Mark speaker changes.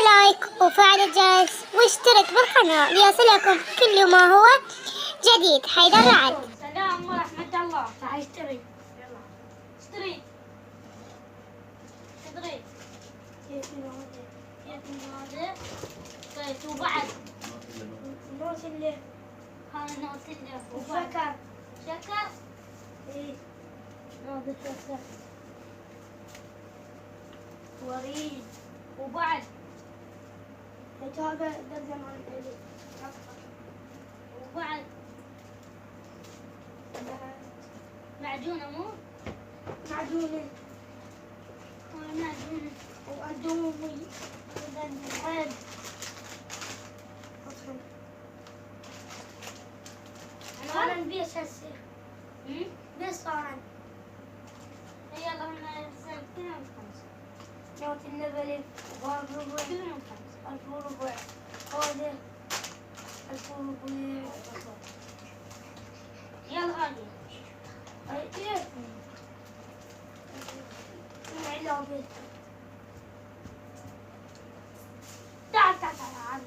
Speaker 1: لايك وفعل الجرس واشترك بالقناة ليصلكم كل ما هو جديد. حيدر رعد.
Speaker 2: السلام ورحمة الله. تعال اشتري. يلا اشتري. اشتري. كيف هذا؟ طيب وبعد نوت اللي هاي نوت اللي وشكر. شكر؟ ايه هذا شكر. وريد. وبعد هذا دردم عن الإلي. وبعد معجونة مو؟ معجونة. معجونة وأدومي وذنب. أنا بيش هسه. بيش صارن. يلا هنا سنتين وخمسة. نوت النبلة والربع. كلهم خمسة. 1000 وربع. هذا 1000 وربع. يلا هذه. هاي ايه؟ تعال تعال تعال.